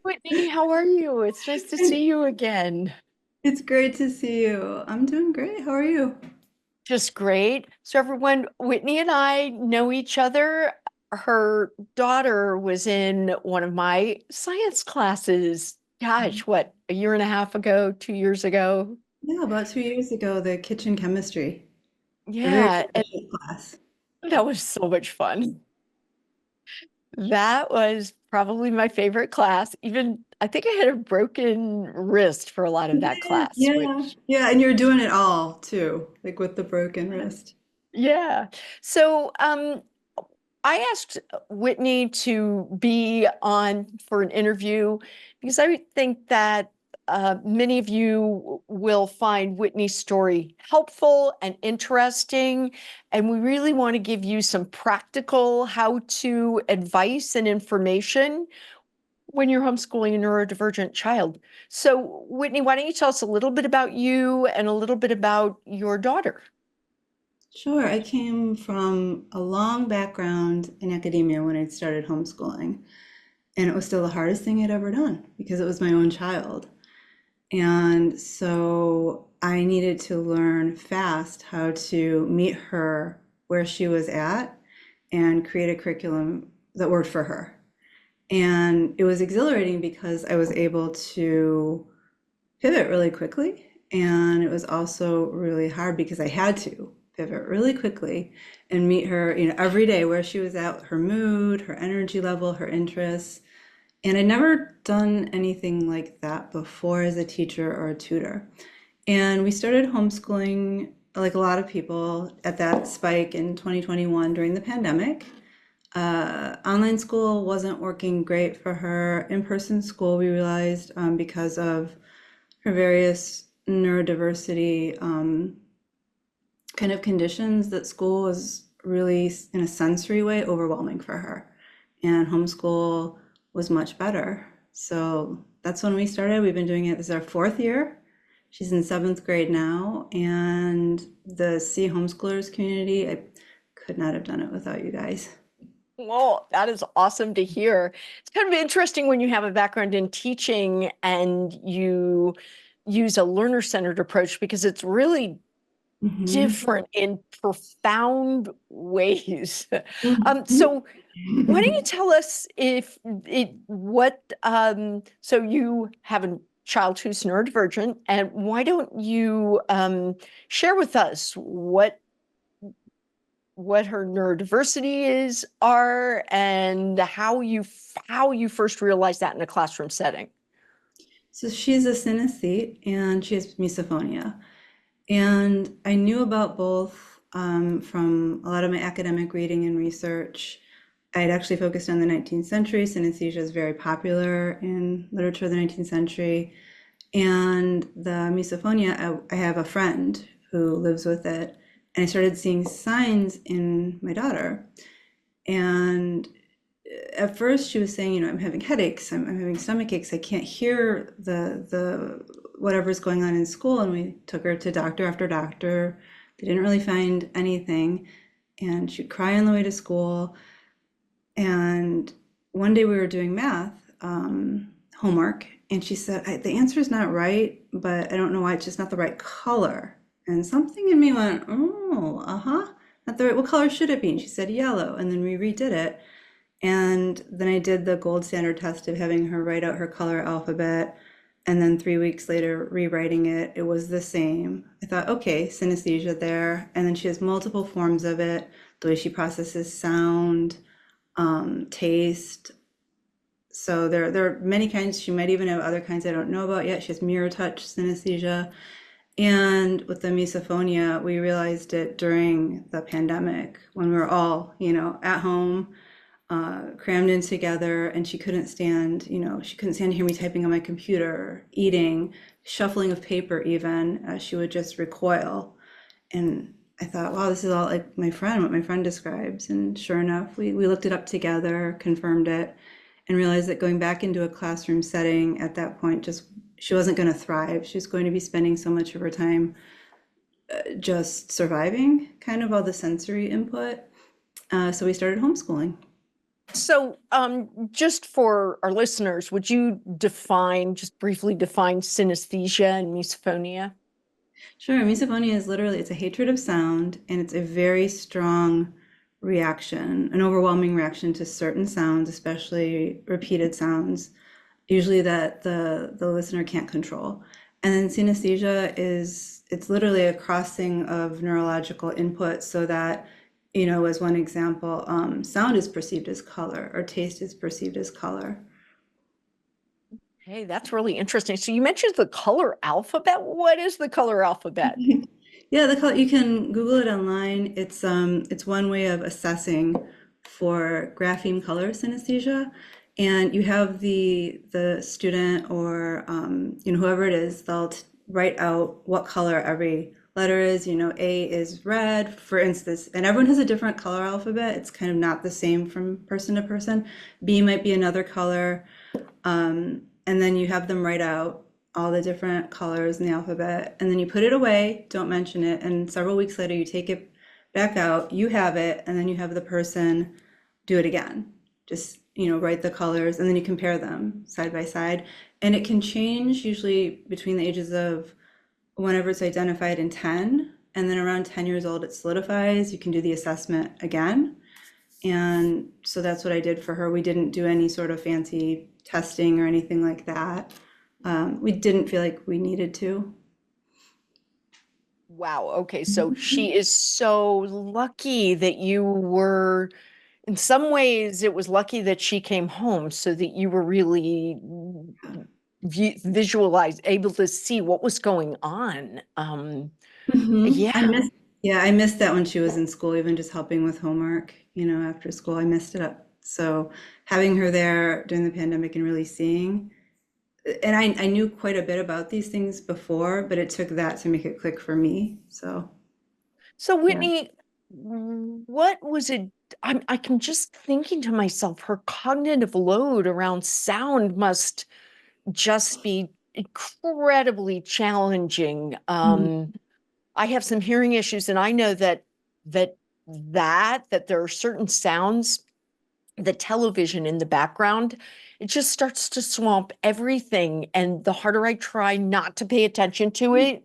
Whitney, how are you? It's nice to see you again. It's great to see you. I'm doing great. How are you? Just great. So, everyone, Whitney and I know each other. Her daughter was in one of my science classes. Gosh, what, a year and a half ago, 2 years ago? Yeah, about 2 years ago, the kitchen chemistry, a very Yeah, and efficient class. that was so much fun. That was probably my favorite class. Even I think I had a broken wrist for a lot of that class, Yeah, which yeah, and you're doing it all too, like with the broken wrist. yeah. So, I asked Whitney to be on for an interview because I think that many of you will find Whitney's story helpful and interesting. And we really want to give you some practical how-to advice and information when you're homeschooling a neurodivergent child. So, Whitney, why don't you tell us a little bit about you and a little bit about your daughter? Sure, I came from a long background in academia when I started homeschooling, and it was still the hardest thing I'd ever done because it was my own child. And so I needed to learn fast how to meet her where she was at and create a curriculum that worked for her. And it was exhilarating because I was able to pivot really quickly. And it was also really hard because I had to pivot really quickly and meet her, every day where she was at, her mood, her energy level, her interests. And I'd never done anything like that before as a teacher or a tutor. And we started homeschooling, like a lot of people, at that spike in 2021 during the pandemic. Online school wasn't working great for her. In-person school, we realized, because of her various neurodiversity kind of conditions, that school was really, in a sensory way, overwhelming for her. And homeschool was much better. So that's when we started. We've been doing it. This is our fourth year. She's in seventh grade now. And the C Homeschoolers community, I could not have done it without you guys. Well, that is awesome to hear. It's kind of interesting when you have a background in teaching and you use a learner-centered approach because it's really Mhm. different in profound ways. Mhm. So why don't you tell us if it what so you have a child who's neurodivergent, and why don't you share with us what her neurodiversity is are and how you first realized that in a classroom setting. So she's a synesthete and she has misophonia. And I knew about both from a lot of my academic reading and research. I had actually focused on the 19th century. Synesthesia is very popular in literature of the 19th century. And the misophonia, I have a friend who lives with it. And I started seeing signs in my daughter. And at first she was saying, I'm having headaches, I'm having stomach aches, I can't hear the whatever's going on in school. And we took her to doctor after doctor. They didn't really find anything. And she'd cry on the way to school. And one day we were doing math homework, and she said, the answer is not right, but I don't know why it's just not the right color. And something in me went, oh, uh-huh, not the right, what color should it be? And she said yellow. And then we redid it. And then I did the gold standard test of having her write out her color alphabet. And then 3 weeks later, rewriting it, it was the same. I thought, okay, synesthesia there. And then she has multiple forms of it, the way she processes sound, taste. So there are many kinds. She might even have other kinds I don't know about yet. She has mirror touch synesthesia. And with the misophonia, we realized it during the pandemic when we were all, at home, crammed in together, and she couldn't stand to hear me typing on my computer, eating, shuffling of paper even. She would just recoil. And I thought, wow, this is all like what my friend describes. And sure enough, we looked it up together, confirmed it, and realized that going back into a classroom setting at that point, just she wasn't going to thrive. She was going to be spending so much of her time just surviving kind of all the sensory input. So we started homeschooling. So, just for our listeners, would you just briefly define synesthesia and misophonia? Sure, misophonia is literally it's a hatred of sound, and it's a very strong reaction, an overwhelming reaction to certain sounds, especially repeated sounds, usually that the listener can't control. And then synesthesia is it's literally a crossing of neurological input so that, as one example, sound is perceived as color or taste is perceived as color. Hey, that's really interesting. So you mentioned the color alphabet. What is the color alphabet? Yeah, you can Google it online. It's one way of assessing for grapheme color synesthesia, and you have the student or whoever it is, write out what color every letter is. A is red, for instance, and everyone has a different color alphabet. It's kind of not the same from person to person. B might be another color. And then you have them write out all the different colors in the alphabet, and then you put it away, don't mention it, and several weeks later you take it back out, you have it, and then you have the person do it again. Just, write the colors, and then you compare them side by side. And it can change usually between the ages of whenever it's identified in 10, and then around 10 years old it solidifies. You can do the assessment again. And so that's what I did for her. We didn't do any sort of fancy testing or anything like that. We didn't feel like we needed to. Wow. Okay. So she is so lucky that you were, in some ways, it was lucky that she came home so that you were really able to see what was going on. I Yeah. missed, yeah, I missed that when she was in school, even just helping with homework, after school, I missed it up. So having her there during the pandemic and really seeing, and I knew quite a bit about these things before, but it took that to make it click for me. So So yeah. Whitney, what was it? I'm just thinking to myself, her cognitive load around sound must just be incredibly challenging. Mhm. I have some hearing issues, and I know that that there are certain sounds, the television in the background, it just starts to swamp everything. And the harder I try not to pay attention to it,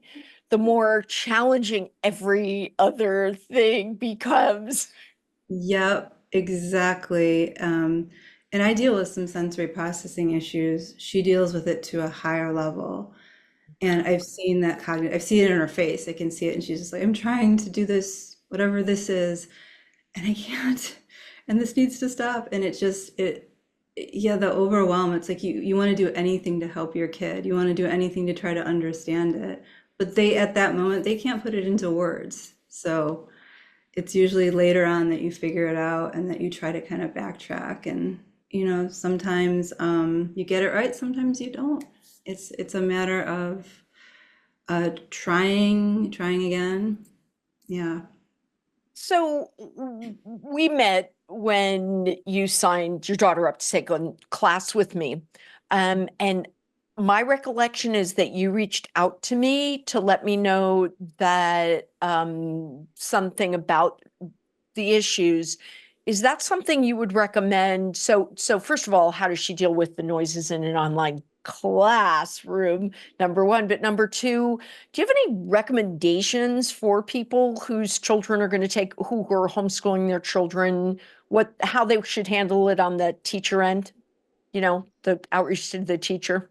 the more challenging every other thing becomes. Yep, exactly. And I deal with some sensory processing issues. She deals with it to a higher level. And I've seen it in her face. I can see it. And she's just like, I'm trying to do this, whatever this is, and I can't. And this needs to stop. And yeah, the overwhelm. It's like you want to do anything to help your kid. You want to do anything to try to understand it. But at that moment, they can't put it into words. So it's usually later on that you figure it out and that you try to kind of backtrack. And, sometimes you get it right, sometimes you don't. It's a matter of trying again. Yeah. So we met when you signed your daughter up to take on class with me. And my recollection is that you reached out to me to let me know that something about the issues. Is that something you would recommend? So first of all, how does she deal with the noises in an online classroom? Number one, but number two, do you have any recommendations for people whose children are going to who are homeschooling their children, how they should handle it on the teacher end? The outreach to the teacher.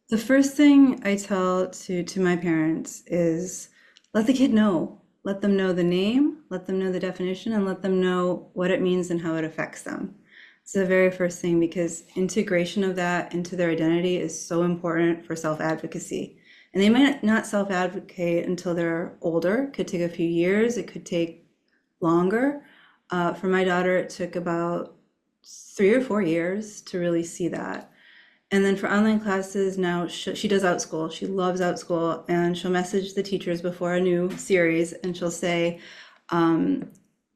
The first thing I tell to my parents is let the kid know. Let them know the name, let them know the definition, and let them know what it means and how it affects them. It's the very first thing because integration of that into their identity is so important for self-advocacy. And they might not self-advocate until they're older. It could take a few years, it could take longer. For my daughter, it took about 3 or 4 years to really see that. And then for online classes now, she does Outschool. She loves Outschool, and she'll message the teachers before a new series, and she'll say,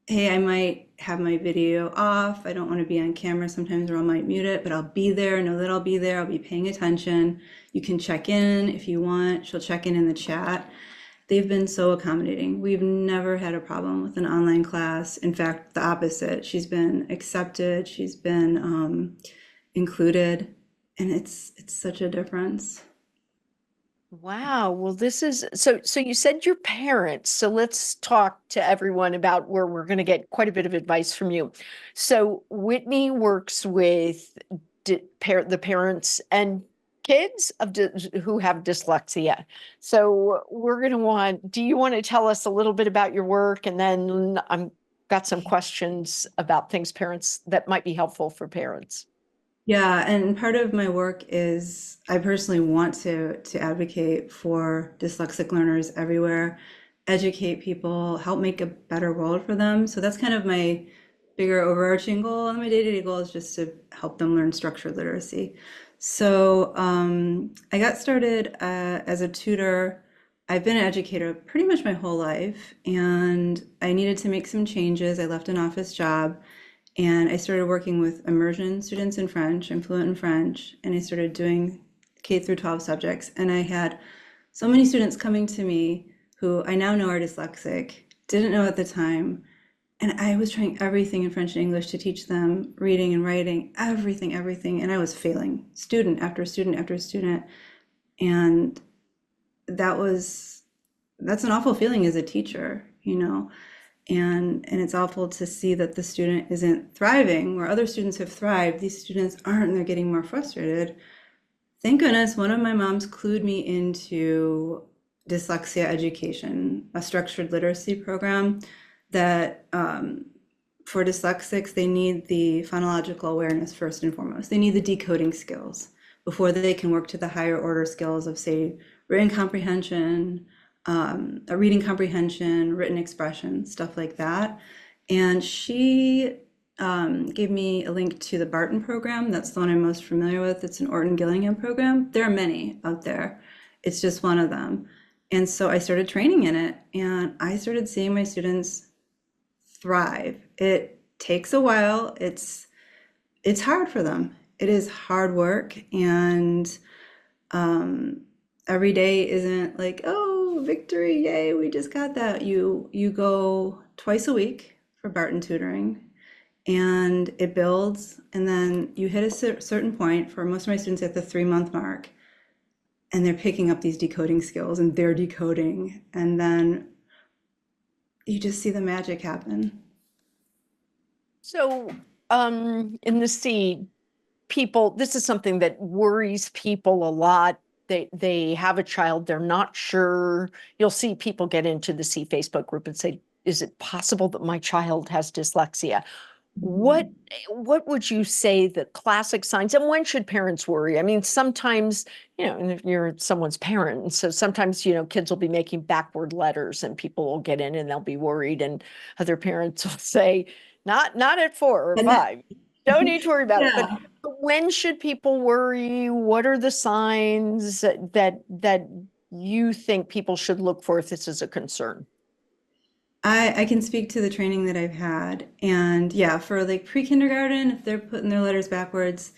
"Hey, I might have my video off. I don't want to be on camera sometimes, or I might mute it, but I'll be there. Know that I'll be there. I'll be paying attention. You can check in if you want." She'll check in the chat, They've been so accommodating. We've never had a problem with an online class. In fact, the opposite. She's been accepted, she's been included, and it's such a difference. Wow. Well, this is so you said your parents. So let's talk to everyone about where we're going to get quite a bit of advice from you. So Whitney works with the parents and kids of who have dyslexia. So we're going to do you want to tell us a little bit about your work? And then I'm got some questions about things parents that might be helpful for parents. Yeah, and part of my work is I personally want to advocate for dyslexic learners everywhere, educate people, help make a better world for them. So that's kind of my bigger overarching goal. And my day-to-day goal is just to help them learn structured literacy. So I got started as a tutor. I've been an educator pretty much my whole life, and I needed to make some changes. I left an office job and I started working with immersion students in French. I'm fluent in French, and I started doing K through 12 subjects. And I had so many students coming to me who I now know are dyslexic, didn't know at the time. And I was trying everything in French and English to teach them reading and writing, everything, everything. And I was failing student after student after student. And that was, that's an awful feeling as a teacher, you know? And it's awful to see that the student isn't thriving where other students have thrived. These students aren't, and they're getting more frustrated. Thank goodness one of my moms clued me into dyslexia education, a structured literacy program that for dyslexics, they need the phonological awareness first and foremost. They need the decoding skills before they can work to the higher order skills of, say, written comprehension, a reading comprehension, written expression, stuff like that. And she gave me a link to the Barton program. That's the one I'm most familiar with. It's an Orton Gillingham program. There are many out there. It's just one of them. And so I started training in it, and I started seeing my students thrive. It takes a while. It's hard for them. It is hard work, and every day isn't like, oh, victory, yay, we just got that. You go twice a week for Barton tutoring, and it builds, and then you hit a certain point. For most of my students at the 3-month mark, and they're picking up these decoding skills, and they're decoding, and then you just see the magic happen. So, in the sea, people, this is something that worries people a lot. They have a child, they're not sure. You'll see people get into the C Facebook group and say, is it possible that my child has dyslexia? What what would you say the classic signs, and when should parents worry? I mean, sometimes, and if you're someone's parent, and so sometimes, kids will be making backward letters and people will get in and they'll be worried, and other parents will say, not at 4 or 5. Don't need to worry about it. But Yeah. when should people worry? What are the signs that you think people should look for if this is a concern? I can speak to the training that I've had. And yeah, for like pre-kindergarten, if they're putting their letters backwards,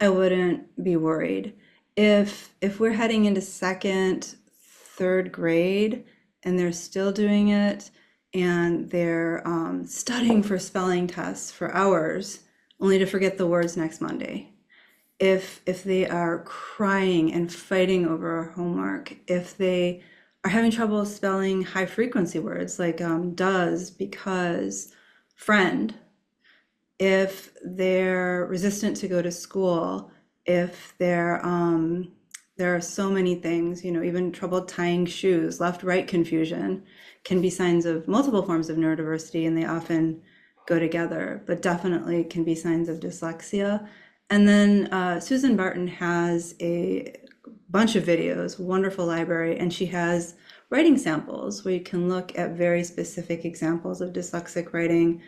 I wouldn't be worried. If we're heading into second, third grade and they're still doing it, and they're studying for spelling tests for hours, only to forget the words next Monday. If they are crying and fighting over homework, if they are having trouble spelling high frequency words like does, because, friend, if they're resistant to go to school, if there are so many things, even trouble tying shoes, left-right confusion can be signs of multiple forms of neurodiversity, and they often go together, but definitely can be signs of dyslexia. And then Susan Barton has a bunch of videos, wonderful library, and she has writing samples where you can look at very specific examples of dyslexic writing,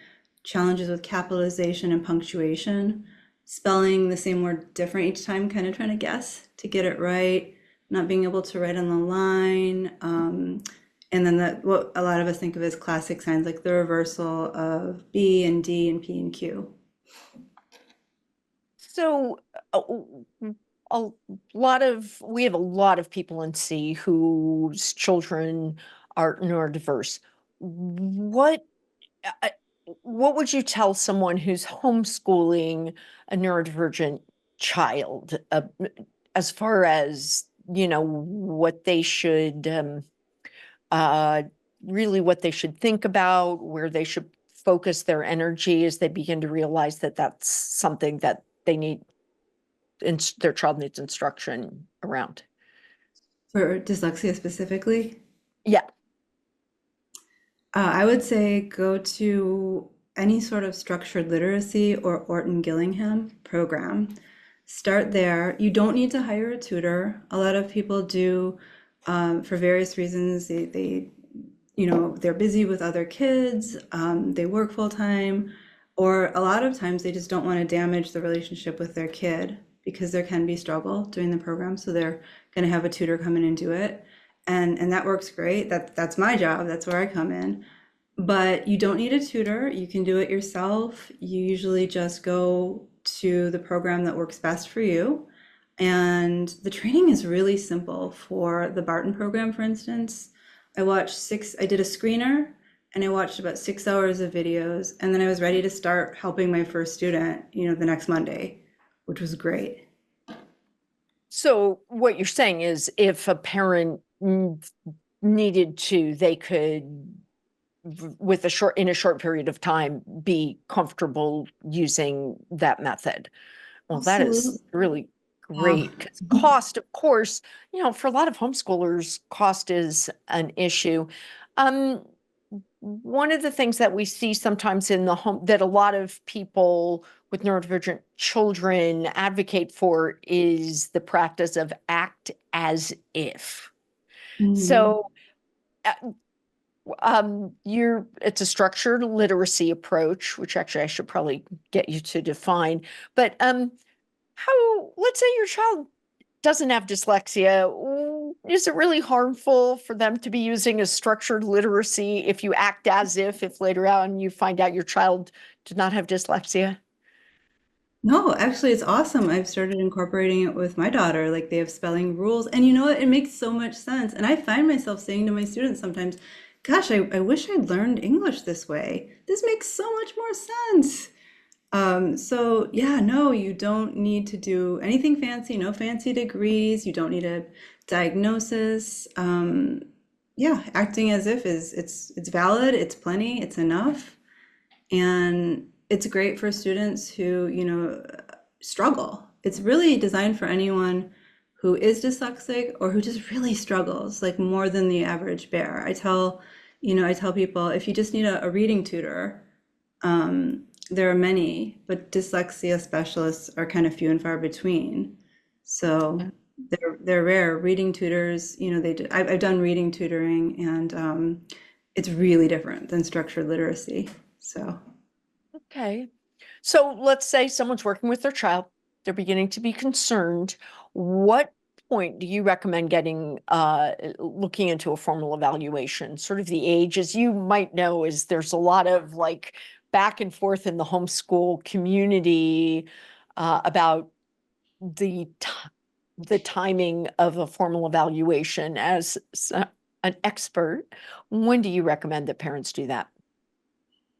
challenges with capitalization and punctuation, spelling the same word different each time, kind of trying to guess to get it right, not being able to write on the line. And then what a lot of us think of as classic signs, like the reversal of B and D and P and Q. So, a we have a lot of people in C whose children are neurodiverse. What uh, what would you tell someone who's homeschooling a neurodivergent child, as far as, what they should uh, really what they should think about, where they should focus their energy as they begin to realize that that's something that they need, their child needs instruction around? For dyslexia specifically, Yeah. I would say go to any sort of structured literacy or Orton Gillingham program. Start there. You don't need to hire a tutor. A lot of people do, for various reasons. They're busy with other kids, they work full time, or a lot of times they just don't want to damage the relationship with their kid because there can be struggle during the program. So they're going to have a tutor come in and do it. And that works great. That's my job. That's where I come in. But you don't need a tutor. You can do it yourself. You usually just go to the program that works best for you. And the training is really simple. For the Barton program, for instance, I did a screener and I watched about 6 hours of videos. And then I was ready to start helping my first student, the next Monday, which was great. So what you're saying is if a parent needed to, they could, in a short period of time, be comfortable using that method. Well, that is Absolutely. really Yeah. great, because cost, of course, for a lot of homeschoolers, cost is an issue. Um, One of the things that we see sometimes in the home that a lot of people with neurodivergent children advocate for is the practice of act as if. Mhm. So, uh, it's a structured literacy approach, which actually I should probably get you to define. But let's say your child doesn't have dyslexia, is it really harmful for them to be using a structured literacy if you act as if later on you find out your child did not have dyslexia? No, actually, it's awesome. I've started incorporating it with my daughter. Like they have spelling rules. And you know what? It makes so much sense. And I find myself saying to my students sometimes, gosh, I wish I'd learned English this way. This makes so much more sense. So yeah, no, you don't need to do anything fancy, no fancy degrees. You don't need a diagnosis. Yeah, acting as if it's valid, it's plenty, it's enough. And it's great for students who, struggle. It's really designed for anyone who is dyslexic or who just really struggles, like more than the average bear. I tell people if you just need a reading tutor, there are many, but dyslexia specialists are kind of few and far between. So they're rare. Reading tutors, I've done reading tutoring, and it's really different than structured literacy. So. Okay. So let's say someone's working with their child, they're beginning to be concerned. What point do you recommend looking into a formal evaluation? Sort of the age, as you might know, is there's a lot of like back and forth in the homeschool community about the timing of a formal evaluation. As an expert, when do you recommend that parents do that?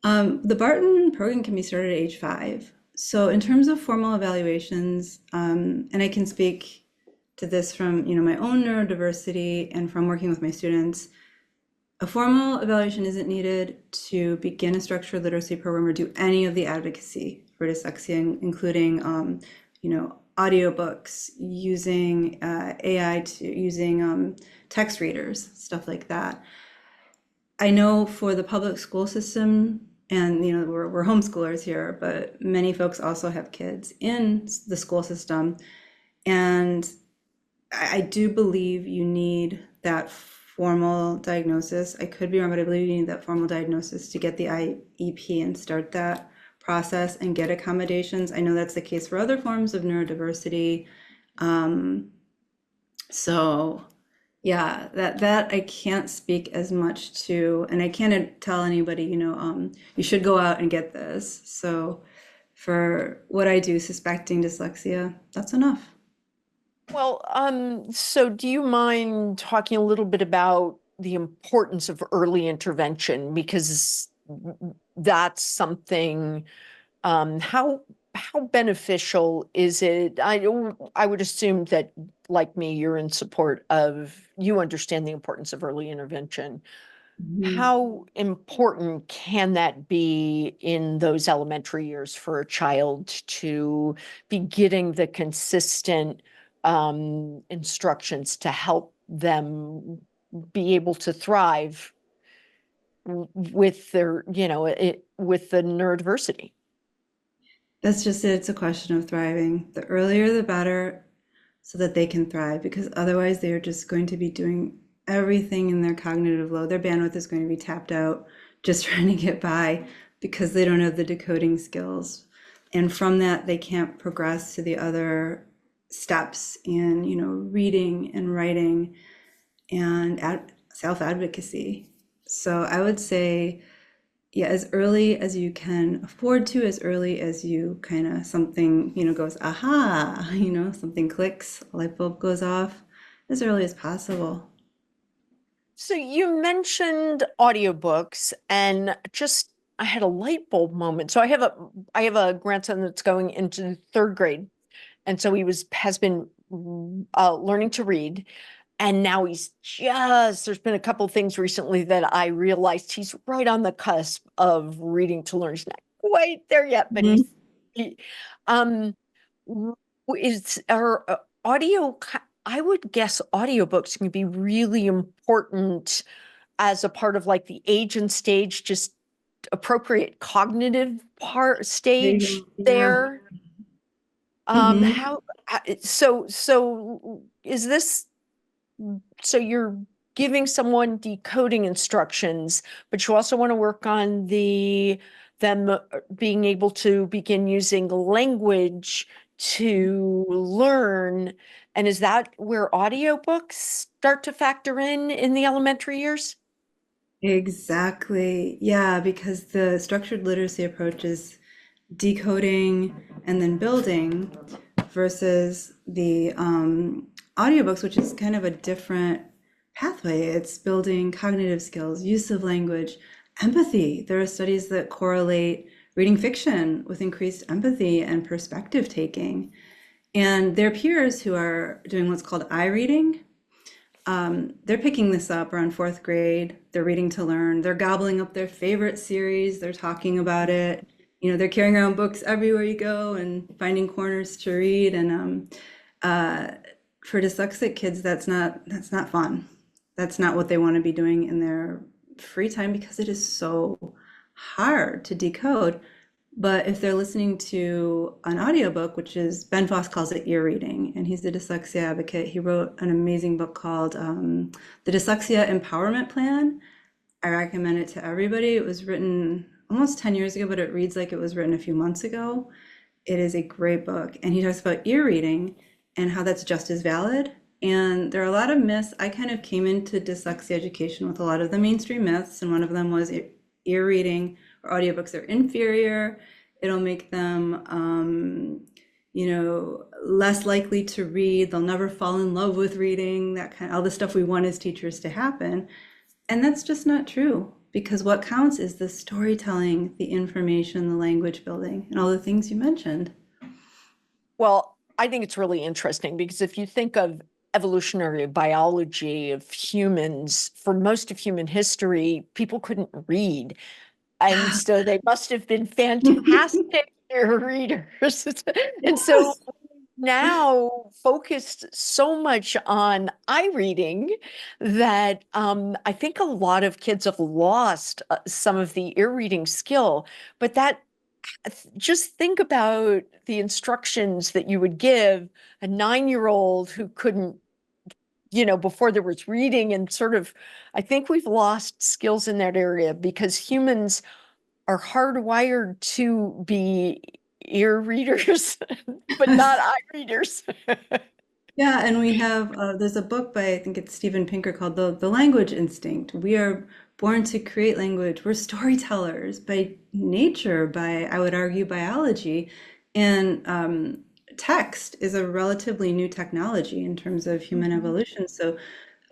The Barton program can be started at age 5. So in terms of formal evaluations, and I can speak to this from, my own neurodiversity and from working with my students, a formal evaluation isn't needed to begin a structured literacy program or do any of the advocacy for dyslexia, including, audiobooks, using AI, using text readers, stuff like that. I know for the public school system, and we're homeschoolers here, but many folks also have kids in the school system, and I do believe you need that formal diagnosis. I could be wrong, but I believe you need that formal diagnosis to get the IEP and start that process and get accommodations. I know that's the case for other forms of neurodiversity. So yeah, that I can't speak as much to, and I can't tell anybody, you should go out and get this. So for what I do, suspecting dyslexia, that's enough. Well, so do you mind talking a little bit about the importance of early intervention? Because that's something, how beneficial is it? I would assume that, like me, you're in support of, you understand the importance of early intervention. Mhm. How important can that be in those elementary years for a child to be getting the consistent instructions to help them be able to thrive with their, with the neurodiversity? That's just it. It's a question of thriving. The earlier the better, so that they can thrive, because otherwise they are just going to be doing everything in their cognitive load. Their bandwidth is going to be tapped out just trying to get by because they don't have the decoding skills. And from that, they can't progress to the other steps in, reading and writing and self-advocacy. So I would say, yeah, as early as you can afford to, as early as you kind of something, goes, aha, something clicks, a light bulb goes off, as early as possible. So you mentioned audiobooks, and just I had a light bulb moment. So I have a grandson that's going into third grade, and so he has been learning to read, and now there's been a couple things recently that I realized he's right on the cusp of reading to learn. He's not quite there yet, but Mhm. he um w- is our I would guess audiobooks can be really important as a part of like the age and stage, just appropriate cognitive part There you stage go. Yeah. there. Hmm. How so is this, so you're giving someone decoding instructions, but you also want to work on them being able to begin using language to learn. And is that where audiobooks start to factor in the elementary years? Exactly. Yeah, because the structured literacy approach is decoding and then building versus the audiobooks, which is kind of a different pathway. It's building cognitive skills, use of language, empathy. There are studies that correlate reading fiction with increased empathy and perspective taking. And their peers who are doing what's called eye reading, they're picking this up around fourth grade. They're reading to learn. They're gobbling up their favorite series. They're talking about it. They're carrying around books everywhere you go and finding corners to read. And uh, for dyslexic kids, that's not fun. That's not what they want to be doing in their free time because it is so hard to decode. But if they're listening to an audiobook, which is Ben Foss calls it ear reading, and he's a dyslexia advocate. He wrote an amazing book called The Dyslexia Empowerment Plan. I recommend it to everybody. It was written almost 10 years ago, but it reads like it was written a few months ago. It is a great book. And he talks about ear reading and how that's just as valid. And there are a lot of myths. I kind of came into dyslexia education with a lot of the mainstream myths, and one of them was ear reading or audiobooks are inferior. It'll make them, less likely to read. They'll never fall in love with reading, that kind of all the stuff we want as teachers to happen. And that's just not true because what counts is the storytelling, the information, the language building, and all the things you mentioned. Well, I think it's really interesting because if you think of evolutionary biology of humans, for most of human history, people couldn't read. And so they must have been fantastic readers. And so Yes. now focused so much on eye reading that I think a lot of kids have lost some of the ear reading skill. But that, just think about the instructions that you would give a 9-year-old who couldn't, before there was reading and sort of, I think we've lost skills in that area because humans are hardwired to be ear readers, but not eye readers. Yeah, and we have there's a book by I think it's Steven Pinker called the Language Instinct. We are born to create language. We're storytellers by nature, by I would argue biology, and text is a relatively new technology in terms of human Mhm. evolution. So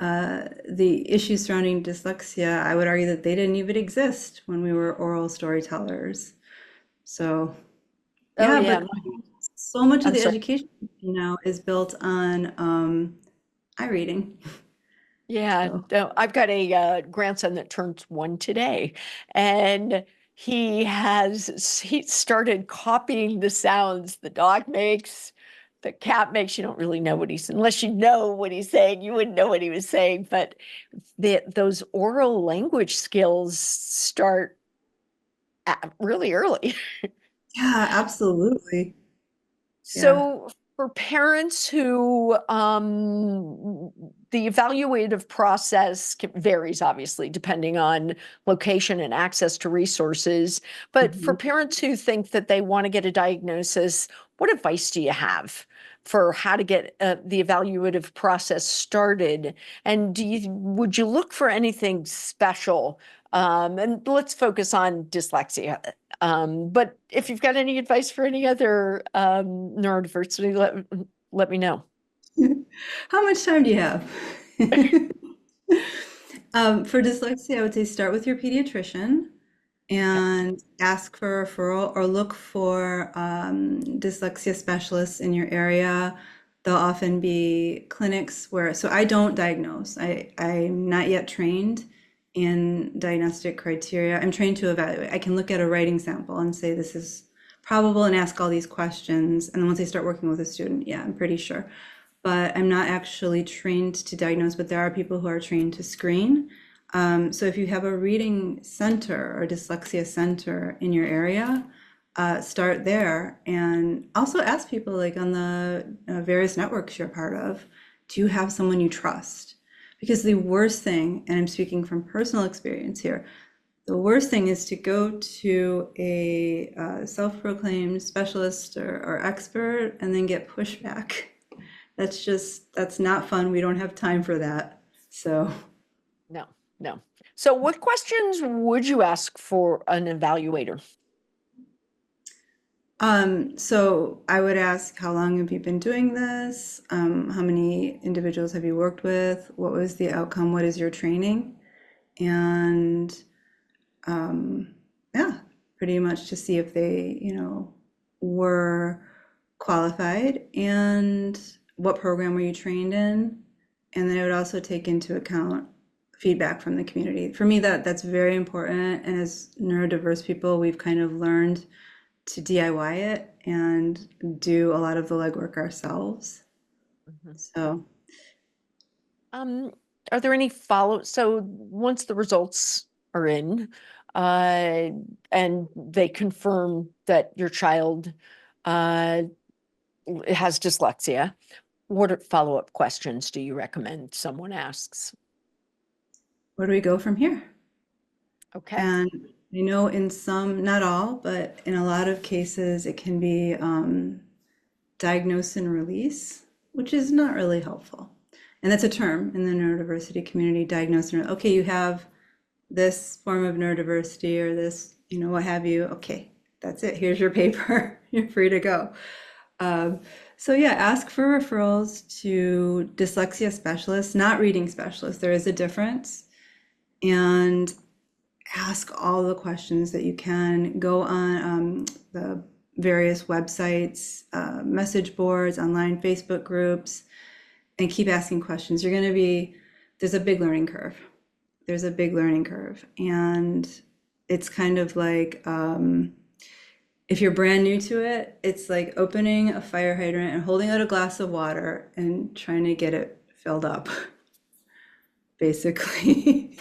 the issues surrounding dyslexia, I would argue that they didn't even exist when we were oral storytellers. So Oh yeah, yeah, but so much of I'm the sorry. education now is built on iReading. Yeah, So no, I've got a grandson that turns one today, and he started copying the sounds the dog makes, the cat makes. You don't really know what he's unless you know what he's saying. You wouldn't know what he was saying, but those oral language skills start really early. yeah, absolutely. Yeah. So for parents who the evaluative process varies obviously depending on location and access to resources, but for Mhm. parents who think that they want to get a diagnosis, what advice do you have for how to get the evaluative process started? And would you look for anything special? And let's focus on dyslexia. But if you've got any advice for any other neurodiversity, let me know. How much time do you have? For dyslexia, I would say start with your pediatrician Okay. and ask for a referral or look for dyslexia specialists in your area. There'll often be clinics where, so I don't diagnose. I'm not yet trained in diagnostic criteria. I'm trained to evaluate. I can look at a writing sample and say this is probable and ask all these questions. And then once I start working with a student, yeah, I'm pretty sure. But I'm not actually trained to diagnose, but there are people who are trained to screen. So if you have a reading center or dyslexia center in your area, start there and also ask people like on the various networks you're part of, do you have someone you trust? Because the worst thing, and I'm speaking from personal experience here, the worst thing is to go to a self-proclaimed specialist or expert and then get pushback. That's not fun. We don't have time for that. So. No, no. So what questions would you ask for an evaluator? So I would ask, how long have you been doing this? How many individuals have you worked with? What was the outcome? What is your training? And yeah, pretty much to see if they, were qualified and what program were you trained in? And then I would also take into account feedback from the community. For me, that's very important. And as neurodiverse people, we've kind of learned to DIY it and do a lot of the legwork ourselves. Mhm. So, Um, are there any follow? So once the results are in, uh, and they confirm that your child uh, has dyslexia, what follow-up questions do you recommend someone asks? where do we go from here? Okay. And in some, not all, but in a lot of cases, it can be diagnose and release, which is not really helpful. And that's a term in the neurodiversity community, diagnose and okay, you have this form of neurodiversity or this, what have you. Okay, that's it. Here's your paper. You're free to go. Um, so yeah, ask for referrals to dyslexia specialists, not reading specialists. There is a difference. And ask all the questions that you can. Go on the various websites, message boards, online Facebook groups, and keep asking questions. There's a big learning curve. There's a big learning curve. And it's kind of like, if you're brand new to it, it's like opening a fire hydrant and holding out a glass of water and trying to get it filled up, basically.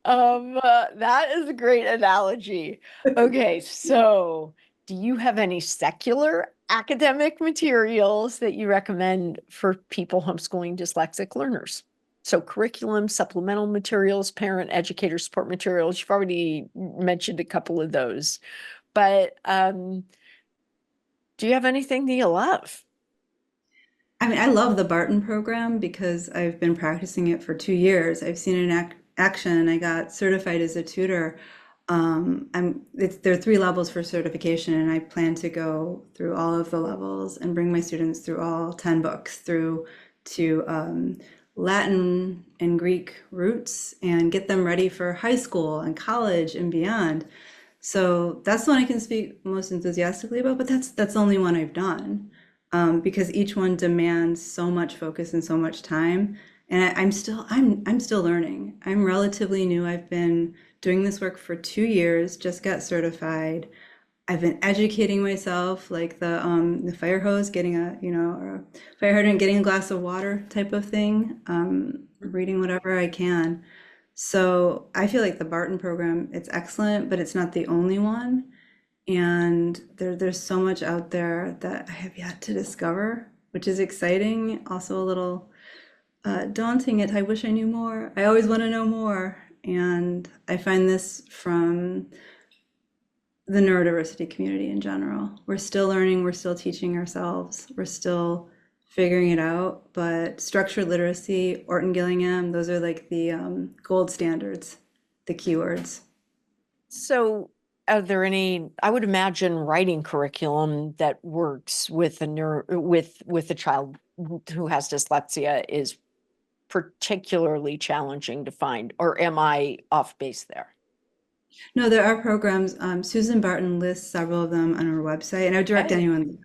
That is a great analogy. Okay, so do you have any secular academic materials that you recommend for people homeschooling dyslexic learners? So curriculum, supplemental materials, parent educator support materials. You've already mentioned a couple of those, but do you have anything that you love? I mean, I love the Barton program because I've been practicing it for 2 years. I've seen it in action. I got certified as a tutor. There are 3 levels for certification, and I plan to go through all of the levels and bring my students through all 10 books, through to Latin and Greek roots, and get them ready for high school and college and beyond. So that's the one I can speak most enthusiastically about, but that's the only one I've done, because each one demands so much focus and so much time. And I'm still learning. I'm relatively new. I've been doing this work for 2 years, just got certified. I've been educating myself, like the fire hose, getting or a fire hydrant, getting a glass of water type of thing, reading whatever I can. So I feel like the Barton program, it's excellent, but it's not the only one. And there's so much out there that I have yet to discover, which is exciting, also a little daunting. I wish I knew more. I always want to know more. And I find this from the neurodiversity community in general. We're still learning, we're still teaching ourselves, we're still figuring it out. But structured literacy, Orton Gillingham, those are like the gold standards, the keywords. So are there any, I would imagine writing curriculum that works with with a child who has dyslexia is particularly challenging to find, or am I off base there? No, there are programs. Susan Barton lists several of them on her website, and I would direct Okay. anyone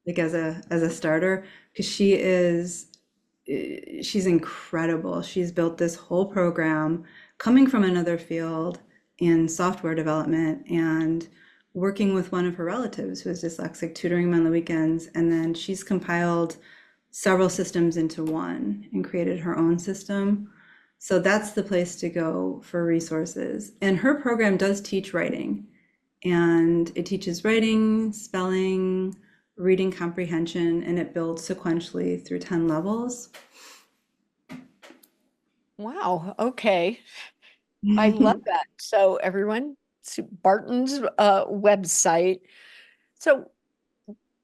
like as a starter, because she's incredible. She's built this whole program coming from another field in software development and working with one of her relatives who is dyslexic, tutoring him on the weekends, and then she's compiled several systems into one and created her own system. So that's the place to go for resources. And her program does teach writing, and it teaches writing, spelling, reading comprehension, and it builds sequentially through 10 levels. Wow. Okay. I love that. So everyone, to Barton's website. So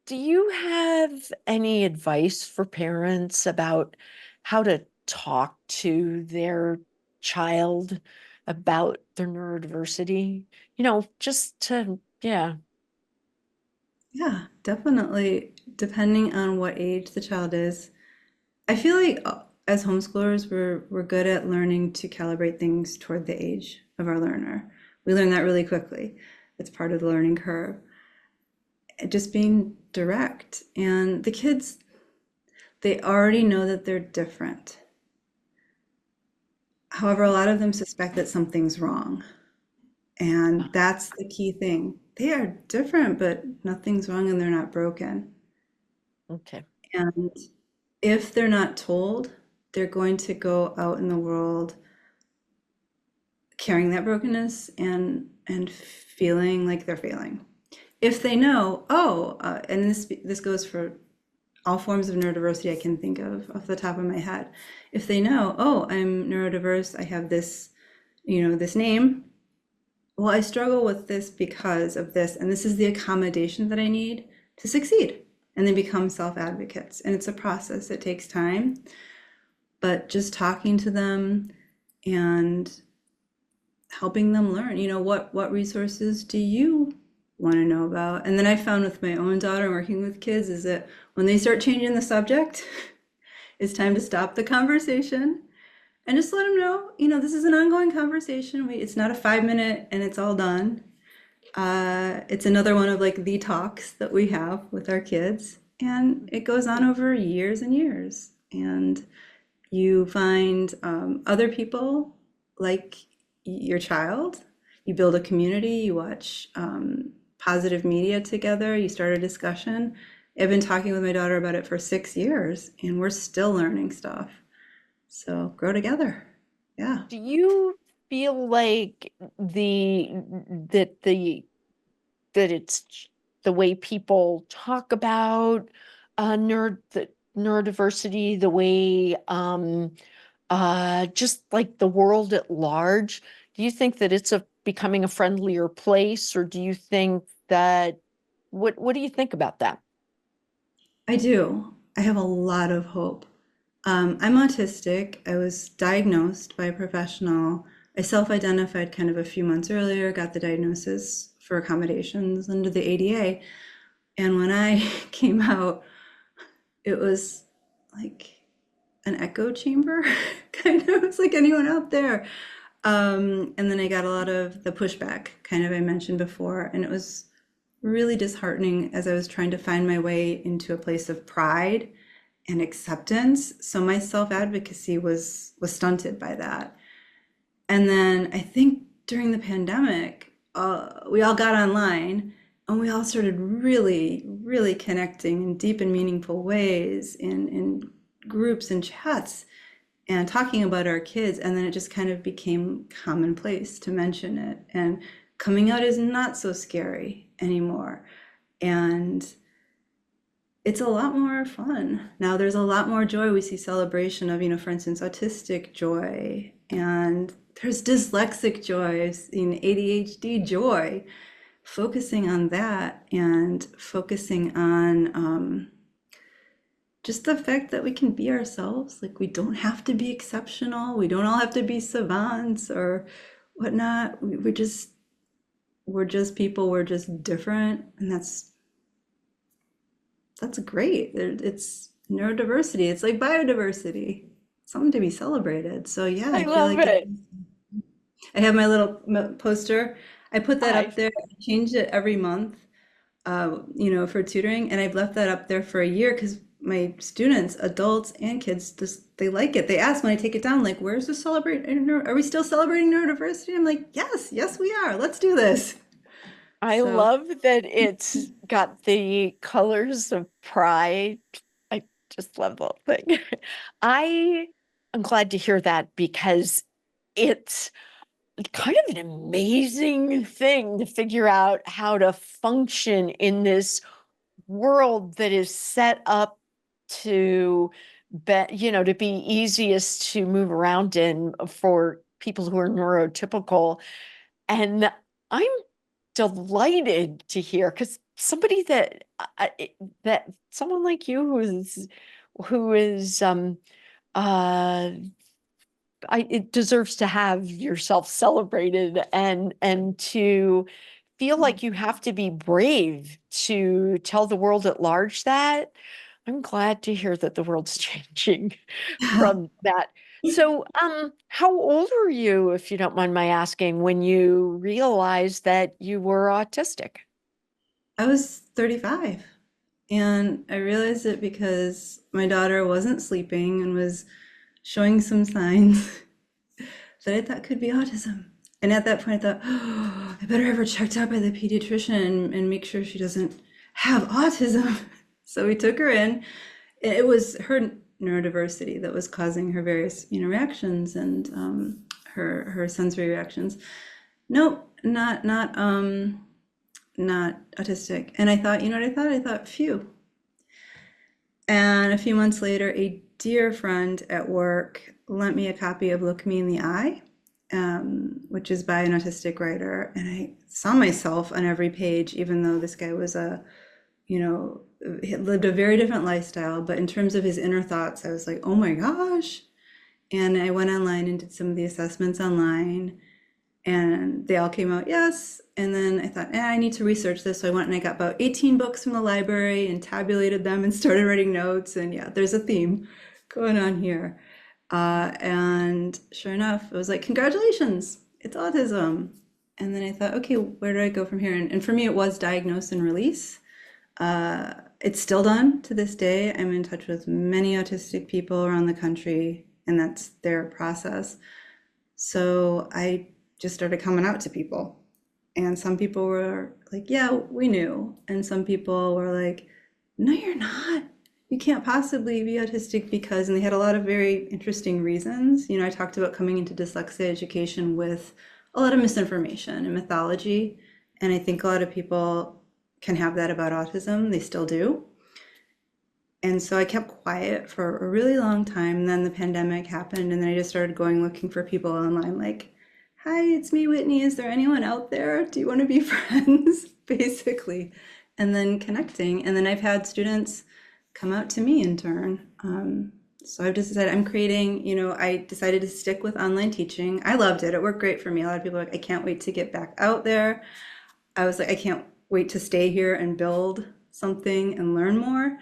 do you have any advice for parents about how to talk to their child about their neurodiversity? Just to, yeah. Yeah, definitely. Depending on what age the child is, I feel like as homeschoolers, we're good at learning to calibrate things toward the age of our learner. We learn that really quickly. It's part of the learning curve. Just being direct, and the kids, they already know that they're different. However, a lot of them suspect that something's wrong, and that's the key thing. They are different, but nothing's wrong and they're not broken. Okay. And if they're not told, they're going to go out in the world carrying that brokenness and feeling like they're failing. If they know, oh, and this goes for all forms of neurodiversity I can think of off the top of my head. If they know, oh, I'm neurodiverse, I have this, this name. Well, I struggle with this because of this, and this is the accommodation that I need to succeed. And they become self-advocates. And it's a process, it takes time. But just talking to them and helping them learn, what resources do you want to know about? And then I found with my own daughter working with kids is that when they start changing the subject, it's time to stop the conversation and just let them know, this is an ongoing conversation. It's not a 5 minute and it's all done. It's another one of like the talks that we have with our kids, and it goes on over years and years. And you find other people like your child. You build a community. You watch positive media together. You start a discussion. I've been talking with my daughter about it for 6 years, and we're still learning stuff. So grow together. Yeah. Do you feel like that the that it's the way people talk about the neurodiversity, the way just like the world at large, do you think that it's becoming a friendlier place, or do you think that what do you think about that? I do. I have a lot of hope. I'm autistic. I was diagnosed by a professional I self-identified kind of a few months earlier, got the diagnosis for accommodations under the ADA. And when I came out, it was like an echo chamber, kind of. It was like anyone out there. And then I got a lot of the pushback, kind of I mentioned before, and it was really disheartening as I was trying to find my way into a place of pride and acceptance. So my self-advocacy was stunted by that. And then I think during the pandemic, we all got online and we all started really, really connecting in deep and meaningful ways in groups and chats and talking about our kids. And then it just kind of became commonplace to mention it. And coming out is not so scary anymore. And it's a lot more fun. Now there's a lot more joy. We see celebration of, for instance, autistic joy, and there's dyslexic joy, I've seen ADHD joy, focusing on that and focusing on just the fact that we can be ourselves. Like we don't have to be exceptional. We don't all have to be savants or whatnot. We're just people. We're just different, and that's great. It's neurodiversity. It's like biodiversity. Something to be celebrated. So yeah, I I feel love like it. I have my little poster. I put that I up there. I change it every month, for tutoring, and I've left that up there for a year because my students, adults and kids, just they like it. They ask when I take it down, like, "Where's the celebrate? Are we still celebrating neurodiversity?" I'm like, "Yes, yes, we are. Let's do this." I So love that it's got the colors of pride. I just love the whole thing. I am glad to hear that because it's kind of an amazing thing to figure out how to function in this world that is set up to to be easiest to move around in for people who are neurotypical. And I'm delighted to hear because somebody that someone like you who is uh it deserves to have yourself celebrated and to feel like you have to be brave to tell the world at large that. I'm glad to hear that the world's changing from that. So, how old were you, if you don't mind my asking, when you realized that you were autistic? I was 35, and I realized it because my daughter wasn't sleeping and was showing some signs that I thought could be autism. And at that point, I thought, oh, I better have her checked out by the pediatrician and make sure she doesn't have autism. So we took her in. It was her neurodiversity that was causing her various, reactions and her sensory reactions. Nope, not autistic. And I thought, you know what I thought? I thought, phew. And a few months later, a dear friend at work lent me a copy of Look Me in the Eye, which is by an autistic writer. And I saw myself on every page, even though this guy was he lived a very different lifestyle. But in terms of his inner thoughts, I was like, oh my gosh. And I went online and did some of the assessments online, and they all came out yes. And then I thought, I need to research this. So I went and I got about 18 books from the library and tabulated them and started writing notes. And yeah, there's a theme going on here. And sure enough, it was like, congratulations, it's autism. And then I thought, okay, where do I go from here? And for me, it was diagnose and release. It's still done to this day. I'm in touch with many autistic people around the country, and that's their process. So I just started coming out to people. And some people were like, yeah, we knew. And some people were like, no, you're not. You can't possibly be autistic because, and they had a lot of very interesting reasons. I talked about coming into dyslexia education with a lot of misinformation and mythology. And I think a lot of people can have that about autism. They still do. And so I kept quiet for a really long time. And then the pandemic happened, and then I just started looking for people online, like, hi, it's me, Whitney. Is there anyone out there? Do you want to be friends? Basically. And then connecting. And then I've had students come out to me in turn. So I've just decided I'm creating, I decided to stick with online teaching. I loved it. It worked great for me. A lot of people are like, I can't wait to get back out there. I was like, I can't wait to stay here and build something and learn more.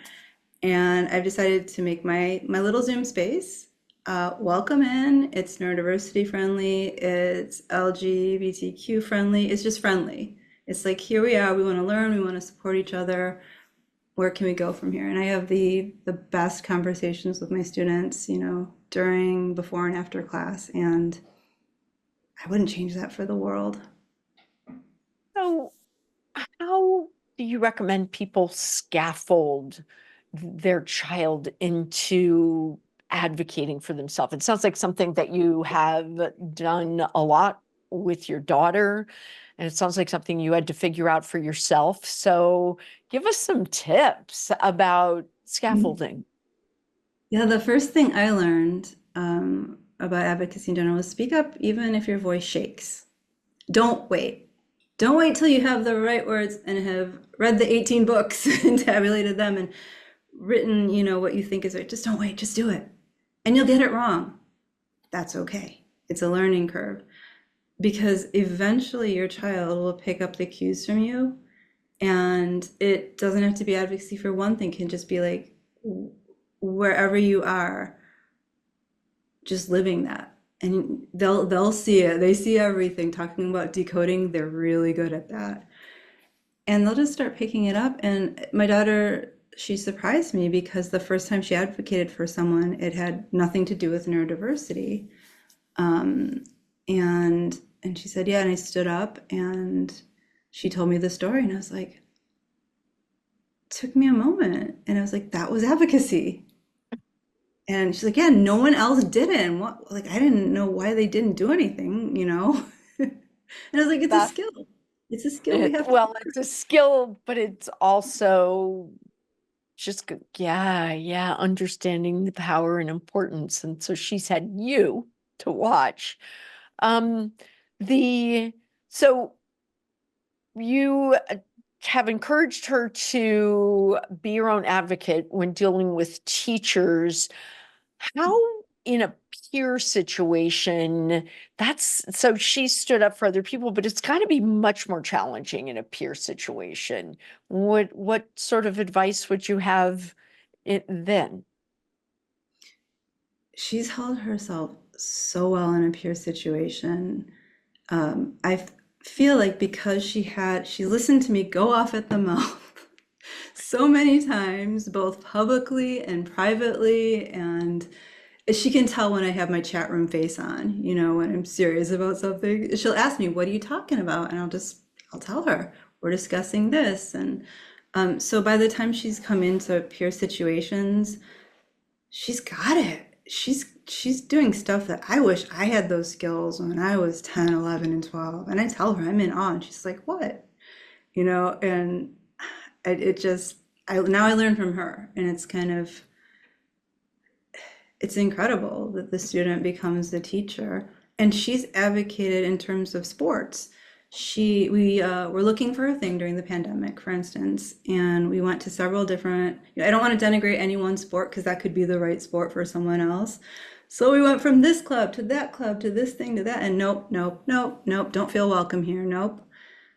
And I've decided to make my little Zoom space welcome in. It's neurodiversity friendly. It's LGBTQ friendly. It's just friendly. It's like, here we are. We want to learn. We want to support each other. Where can we go from here? And I have the best conversations with my students, during, before, and after class. And I wouldn't change that for the world. So how do you recommend people scaffold their child into advocating for themselves? It sounds like something that you have done a lot with your daughter, and it sounds like something you had to figure out for yourself. So give us some tips about scaffolding. Yeah, the first thing I learned about advocacy in general is speak up even if your voice shakes. Don't wait. Don't wait till you have the right words and have read the 18 books and tabulated them and written, what you think is right. Just don't wait, just do it. And you'll get it wrong. That's okay. It's a learning curve because eventually your child will pick up the cues from you. And it doesn't have to be advocacy for one thing, it can just be like wherever you are, just living that. And they'll see it. They see everything. Talking about decoding, they're really good at that. And they'll just start picking it up. And my daughter, she surprised me because the first time she advocated for someone, it had nothing to do with neurodiversity. Um, and she said, yeah, and I stood up and she told me the story, and I was like, it took me a moment. And I was like, that was advocacy. And she's like, yeah, no one else did it. And what, like, I didn't know why they didn't do anything. And I was like, it's a That skill. It's a skill we have to well, it's a skill, but it's also just yeah, understanding the power and importance. And so she's had you to watch. Um, the so you have encouraged her to be your own advocate when dealing with teachers. How in a peer situation, that's so she stood up for other people, but it's got to be much more challenging in a peer situation. What sort of advice would you have then? she's held herself so well in a peer situation. I feel like because she listened to me go off at the mouth so many times, both publicly and privately, and she can tell when I have my chat room face on, when I'm serious about something. She'll ask me, "What are you talking about?" And I'll tell her, "We're discussing this." And so by the time she's come into peer situations, she's got it. She's doing stuff that I wish I had those skills when I was 10, 11, and 12. And I tell her I'm in awe, and she's like, "What?" And it just I now I learn from her, and it's incredible that the student becomes the teacher. And she's advocated in terms of sports. We were looking for a thing during the pandemic, for instance, and we went to several different. I don't want to denigrate any one sport because that could be the right sport for someone else. So we went from this club to this thing to that, and nope, nope, nope, nope, don't feel welcome here, nope,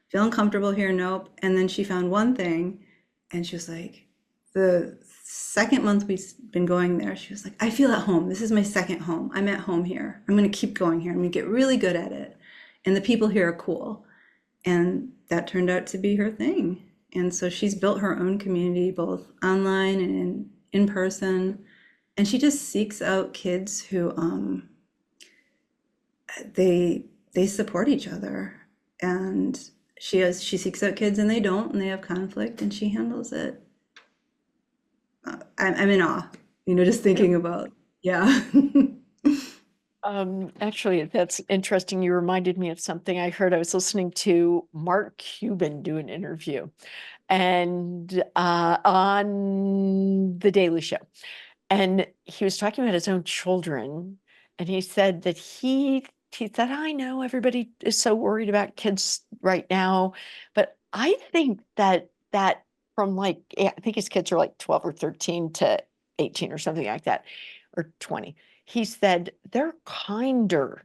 feel uncomfortable here, nope. And then she found one thing, and she was like, the second month we've been going there, she was like, I feel at home. This is my second home. I'm at home here. I'm going to keep going here. I'm going to get really good at it. And the people here are cool. And that turned out to be her thing. And so she's built her own community, both online and in person. And she just seeks out kids who they support each other. And she seeks out kids and they don't, and they have conflict, and she handles it. I'm in awe, just thinking about, yeah. Actually, that's interesting. You reminded me of something I heard. I was listening to Mark Cuban do an interview and on The Daily Show. And he was talking about his own children. And he said that he said, I know everybody is so worried about kids right now, but I think that from I think his kids are like 12 or 13 to 18 or something like that. or 20. He said, they're kinder.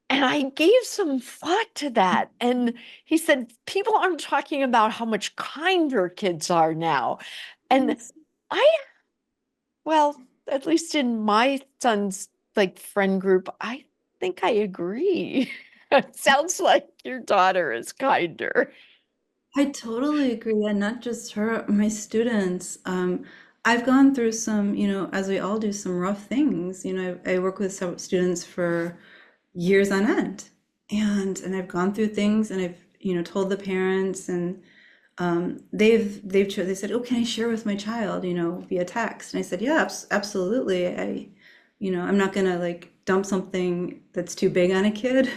And I gave some thought to that. And he said, people aren't talking about how much kinder kids are now. And Yes. I, well, at least in my son's like friend group, I think I agree. It sounds like your daughter is kinder. I totally agree, and not just her, my students. I've gone through some, as we all do, some rough things. I work with some students for years on end, and I've gone through things, and I've, told the parents, and they said, "Oh, can I share with my child, via text?" And I said, "Yeah, absolutely. I'm not gonna like dump something that's too big on a kid."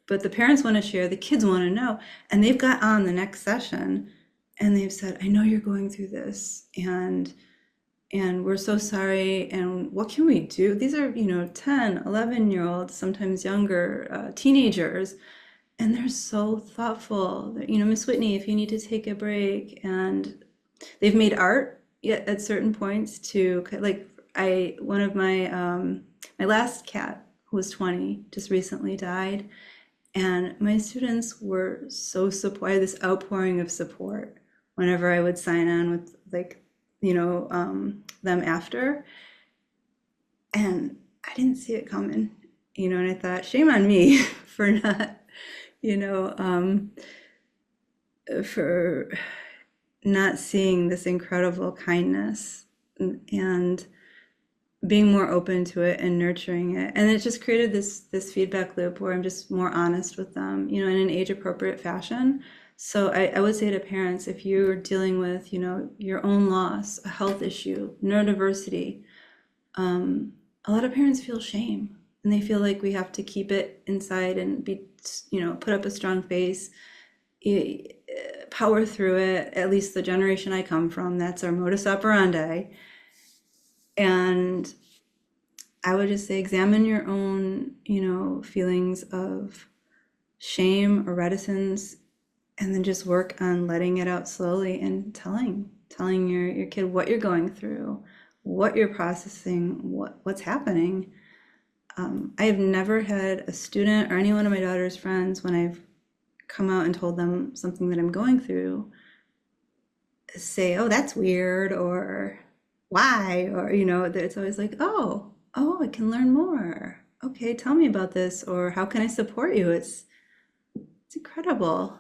But the parents want to share, the kids want to know. And they've got on the next session and they've said, I know you're going through this and we're so sorry. And what can we do? These are, 10, 11-year-olds, sometimes younger, teenagers. And they're so thoughtful. Miss Whitney, if you need to take a break. And they've made art at certain points to like one of my last cat who was 20 just recently died. And my students were so supportive, this outpouring of support whenever I would sign on with like, them after. And I didn't see it coming, and I thought, shame on me for not, you know, um, for not seeing this incredible kindness and being more open to it and nurturing it. And it just created this feedback loop where I'm just more honest with them, in an age appropriate fashion. So I would say to parents, if you're dealing with, your own loss, a health issue, neurodiversity, a lot of parents feel shame and they feel like we have to keep it inside and be, put up a strong face, power through it. At least the generation I come from, that's our modus operandi. And I would just say examine your own, feelings of shame or reticence, and then just work on letting it out slowly and telling your kid what you're going through, what you're processing, what's happening. I have never had a student or any one of my daughter's friends, when I've come out and told them something that I'm going through, say, "Oh, that's weird," or "Why?" Or, it's always like, "Oh, I can learn more. Okay, tell me about this," or "How can I support you?" It's incredible.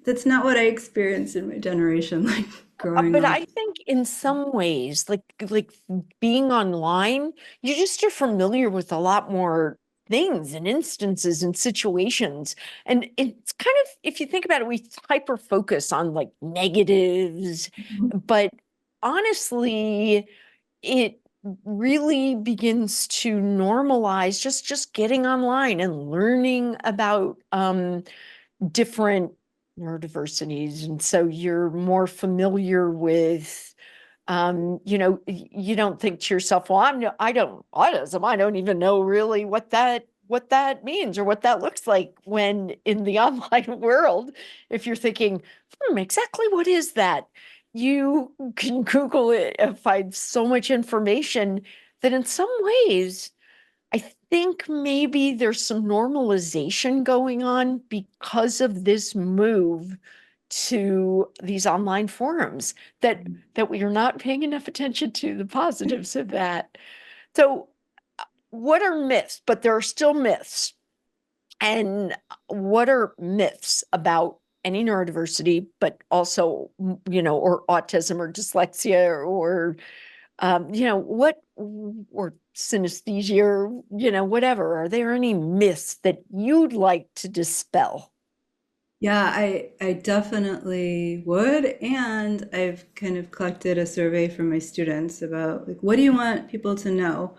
That's not what I experienced in my generation, like growing But up. I think in some ways, like being online, you just are familiar with a lot more things and instances and situations. And it's kind of, if you think about it, we hyper focus on like negatives, but honestly, it really begins to normalize just getting online and learning about different neurodiversities. And so you're more familiar with, you don't think to yourself, well, I don't autism. I don't even know really what that means or what that looks like, when in the online world, if you're thinking, exactly what is that? You can Google it and find so much information that in some ways I think maybe there's some normalization going on because of this move to these online forums, that we are not paying enough attention to the positives of that. So what are myths? But there are still myths. And what are myths about any neurodiversity, but also, or autism or dyslexia or what, or synesthesia, or, whatever. Are there any myths that you'd like to dispel? Yeah, I definitely would. And I've kind of collected a survey from my students about like, what do you want people to know?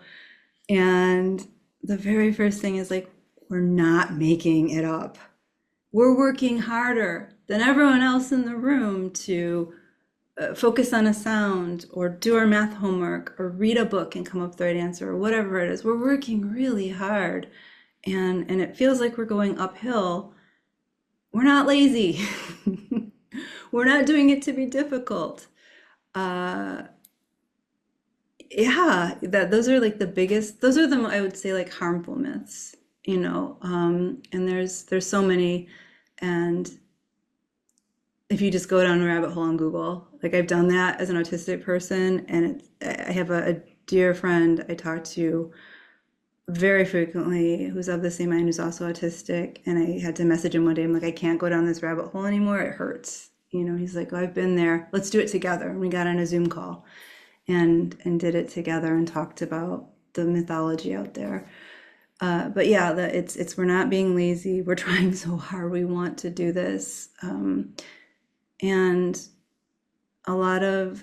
And the very first thing is like, we're not making it up. We're working harder than everyone else in the room to focus on a sound or do our math homework or read a book and come up with the right answer or whatever it is. We're working really hard and it feels like we're going uphill. We're not lazy. We're not doing it to be difficult. Uh, Yeah, that those are like the biggest, those are the, I would say, like harmful myths, and there's so many. And if you just go down a rabbit hole on Google, like I've done that as an autistic person, and I have a dear friend I talk to very frequently who's of the same mind who's also autistic, and I had to message him one day. I'm like, I can't go down this rabbit hole anymore. It hurts. He's like, oh, I've been there. Let's do it together. And we got on a Zoom call and did it together and talked about the mythology out there. But yeah, it's we're not being lazy. We're trying so hard. We want to do this, and a lot of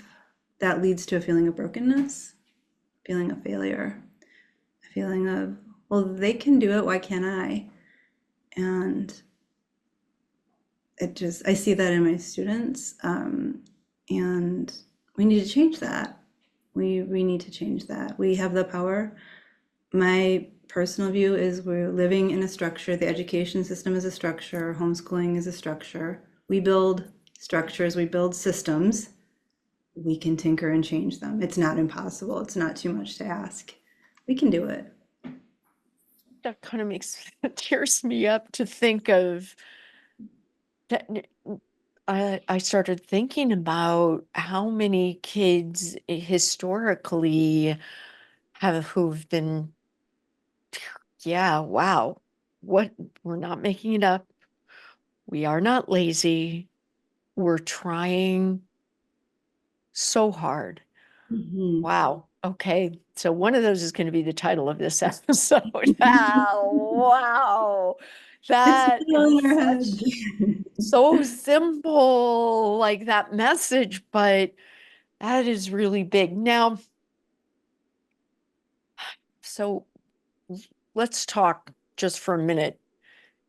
that leads to a feeling of brokenness, feeling of failure, a feeling of, well, they can do it. Why can't I? And I see that in my students, and we need to change that. We need to change that. We have the power. My personal view is we're living in a structure. The education system is a structure. Homeschooling is a structure. We build structures, we build systems. We can tinker and change them. It's not impossible. It's not too much to ask. We can do it. That kind of tears me up to think of that. I started thinking about how many kids historically who've been, yeah, wow, what, we're not making it up. We are not lazy. We're trying so hard. Mhm. Wow. Okay. So one of those is going to be the title of this episode. Wow. It's That all is in our such, head. so simple, like that message, but that is really big. Now, so let's talk just for a minute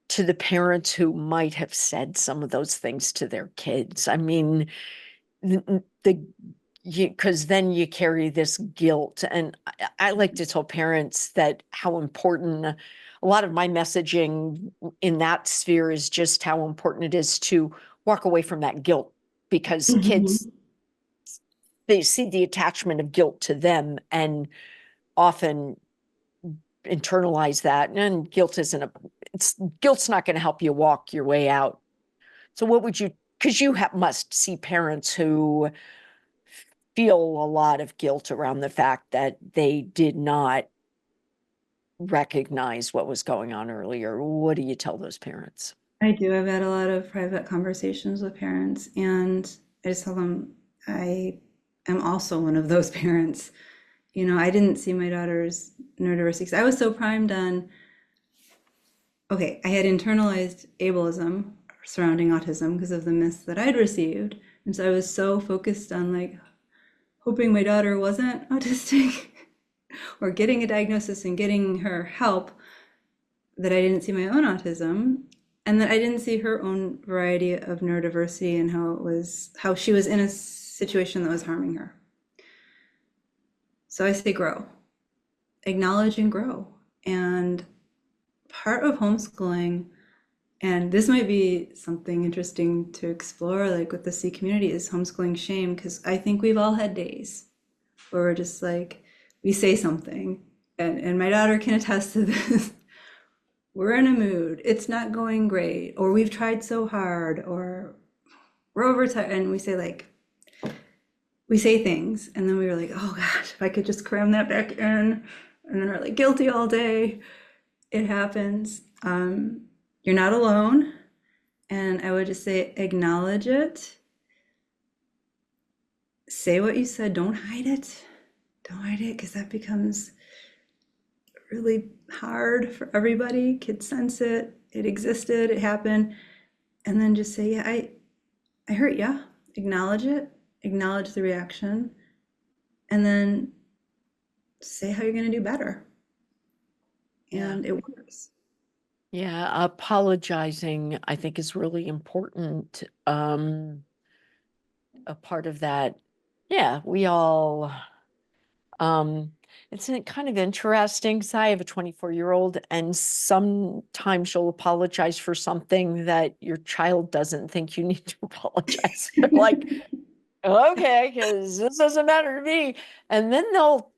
to the parents who might have said some of those things to their kids. I mean, because then you carry this guilt. And I like to tell parents that how important a lot of my messaging in that sphere is just how important it is to walk away from that guilt, because kids, Mhm. they see the attachment of guilt to them and often internalize that. And guilt's not going to help you walk your way out. So what would you, because you must see parents who feel a lot of guilt around the fact that they did not recognize what was going on earlier. What do you tell those parents? I do. I've had a lot of private conversations with parents, and I just tell them I am also one of those parents. I didn't see my daughter's neurodiversity 'cause I was so primed on, okay, I had internalized ableism surrounding autism because of the myths that I'd received. And so I was so focused on like hoping my daughter wasn't autistic or getting a diagnosis and getting her help that I didn't see my own autism, and that I didn't see her own variety of neurodiversity and how she was in a situation that was harming her. So I say grow, acknowledge and grow. And part of homeschooling, and this might be something interesting to explore, like with the C community, is homeschooling shame, because I think we've all had days where we're just like, we say something, and my daughter can attest to this. We're in a mood, it's not going great, or we've tried so hard, or we're overtired, and we say things, and then we were like, oh gosh, if I could just cram that back in, and then we're like guilty all day. It happens. You're not alone, and I would just say acknowledge it. Say what you said. Don't hide it. Don't hide it, because that becomes really hard for everybody. Kids sense it. It existed. It happened. And then just say, yeah, I hurt ya. Acknowledge it. Acknowledge the reaction. And then say how you're going to do better. Yeah. And it works. Yeah, apologizing, I think, is really important. A part of that. Yeah, we all, um, it's kind of interesting because I have a 24-year-old, and sometimes you'll apologize for something that your child doesn't think you need to apologize for. Like, okay, because this doesn't matter to me. And then they'll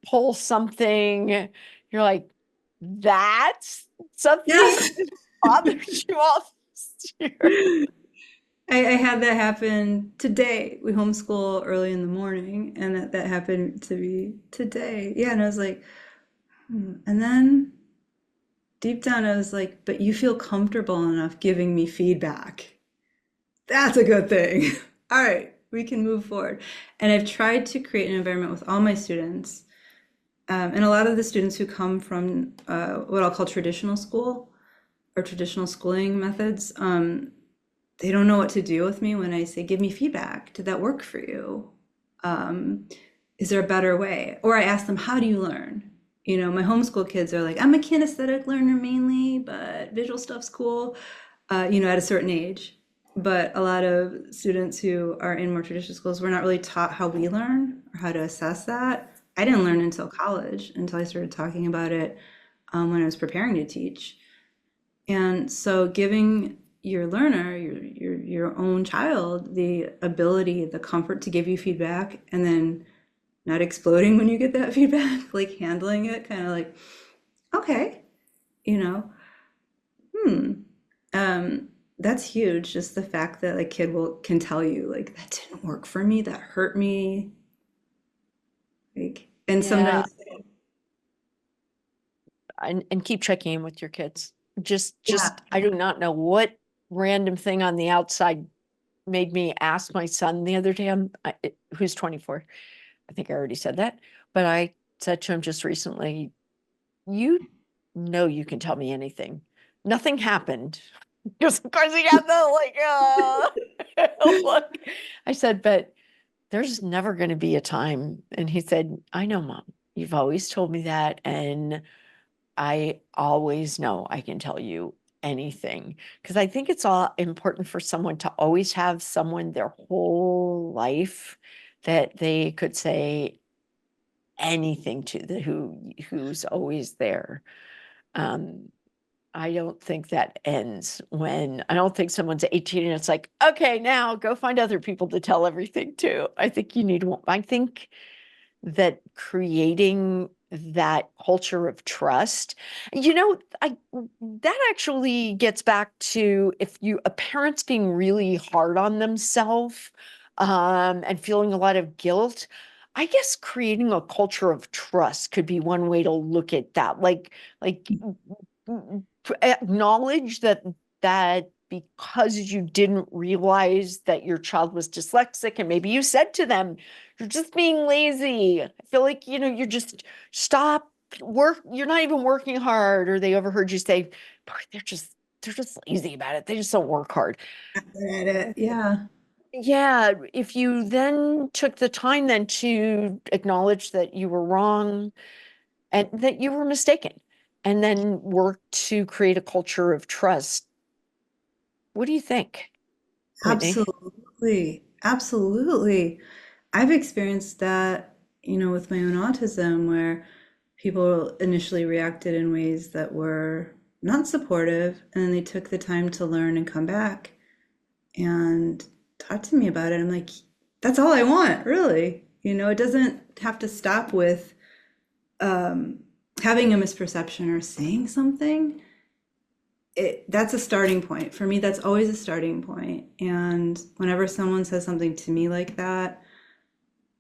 pull something. You're like, that's Yeah. something that bothers you all this year. I had that happen today. We homeschool early in the morning, and that happened to be today. Yeah, and I was like, hmm. And then deep down, I was like, but you feel comfortable enough giving me feedback. That's a good thing. All right, we can move forward. And I've tried to create an environment with all my students, and a lot of the students who come from what I'll call traditional school or traditional schooling methods. They don't know what to do with me when I say, give me feedback. Did that work for you? Um, is there a better way? Or I ask them, how do you learn? My homeschool kids are like, I'm a kinesthetic learner mainly, but visual stuff's cool, at a certain age. But a lot of students who are in more traditional schools, we're not really taught how we learn or how to assess that. I didn't learn until college, until I started talking about it when I was preparing to teach. And so giving your learner, your own child, the ability, the comfort to give you feedback and then not exploding when you get that feedback, like handling it kind of like, okay, you know, hmm. That's huge. Just the fact that a kid can tell you like that didn't work for me, that hurt me. Like, and Yeah, sometimes, and keep checking in with your kids. yeah, I do not know what random thing on the outside made me ask my son the other day, who's 24. I think I already said that, but I said to him just recently, you know, you can tell me anything. Nothing happened. Because of course he got the look. I said, but there's never going to be a time. And he said, I know, Mom, you've always told me that. And I always know I can tell you anything. Because I think it's all important for someone to always have someone their whole life that they could say anything to, who's always there. Um, I don't think that ends when I don't think someone's 18 and it's like, okay, now go find other people to tell everything to. I think you need one. I think that creating that culture of trust, that actually gets back to if you a parent's being really hard on themselves and feeling a lot of guilt. I guess creating a culture of trust could be one way to look at that. Like acknowledge that because you didn't realize that your child was dyslexic and maybe you said to them, you're just being lazy. I feel like, you're just stop work. You're not even working hard. Or they overheard you say, "Boy, they're just lazy about it. They just don't work hard." at it. Yeah, Yeah. If you then took the time then to acknowledge that you were wrong and that you were mistaken and then work to create a culture of trust. What do you think, Whitney? absolutely. Absolutely. I've experienced that, with my own autism, where people initially reacted in ways that were not supportive, and then they took the time to learn and come back and talk to me about it. I'm like, that's all I want, really. It doesn't have to stop with um, having a misperception or saying something. That's a starting point. For me, that's always a starting point. And whenever someone says something to me like that,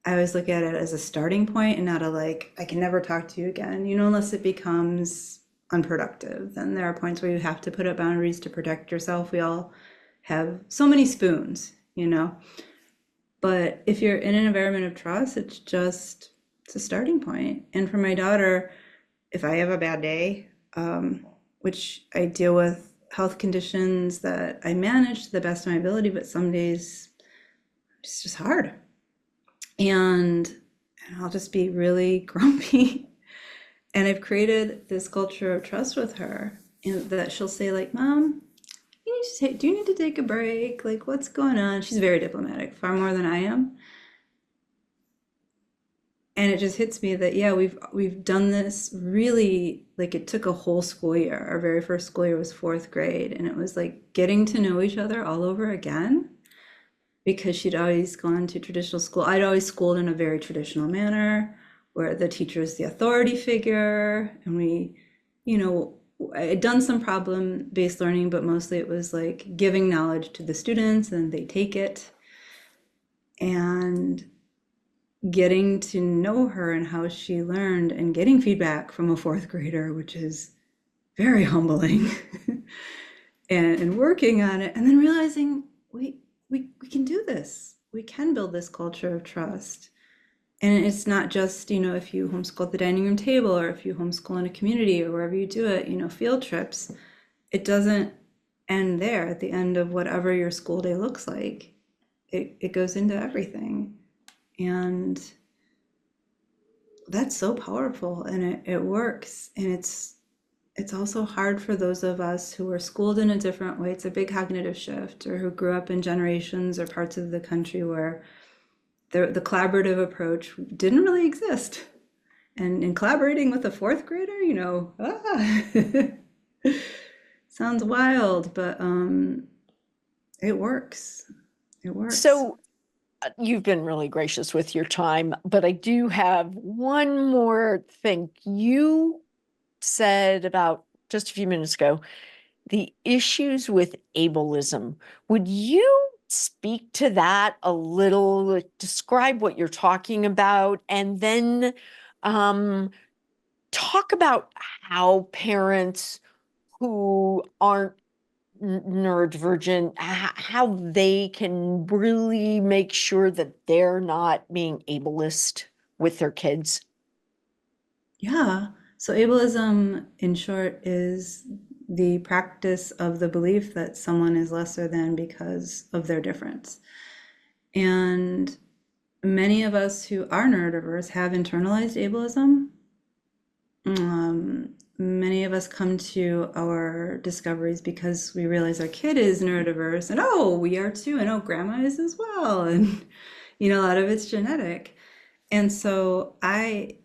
I always look at it as a starting point and not a like, I can never talk to you again, unless it becomes unproductive. Then there are points where you have to put up boundaries to protect yourself. We all have so many spoons. But if you're in an environment of trust, it's a starting point. And for my daughter, if I have a bad day, which I deal with health conditions that I manage to the best of my ability, but some days it's just hard. And I'll just be really grumpy. And I've created this culture of trust with her, and that she'll say, like, Mom, do you need to take a break? Like, what's going on? She's very diplomatic, far more than I am. And it just hits me that, yeah, we've done this really, like, it took a whole school year. Our very first school year was fourth grade, and it was like getting to know each other all over again. because she'd always gone to traditional school. I'd always schooled in a very traditional manner where the teacher is the authority figure. And we, you know, I had done some problem-based learning, but mostly it was like giving knowledge to the students and they take it. And getting to know her and how she learned and getting feedback from a fourth grader, which is very humbling, and working on it, and then realizing we can do this. We can build this culture of trust. And it's not just, if you homeschool at the dining room table or if you homeschool in a community or wherever you do it, field trips, it doesn't end there at the end of whatever your school day looks like. It goes into everything. And that's so powerful, and it works. And it's also hard for those of us who were schooled in a different way. It's a big cognitive shift, or who grew up in generations or parts of the country where the collaborative approach didn't really exist. And in collaborating with a fourth grader, sounds wild, but it works. It works. So you've been really gracious with your time, but I do have one more thing. You said about just a few minutes ago, the issues with ableism. Would you speak to that a little, describe what you're talking about, and then talk about how parents who aren't neurodivergent, how they can really make sure that they're not being ableist with their kids? Yeah. So ableism, in short, is the practice of the belief that someone is lesser than because of their difference. And many of us who are neurodiverse have internalized ableism. Many of us come to our discoveries because we realize our kid is neurodiverse, and oh, we are too, and oh, grandma is as well. And, a lot of it's genetic. And so I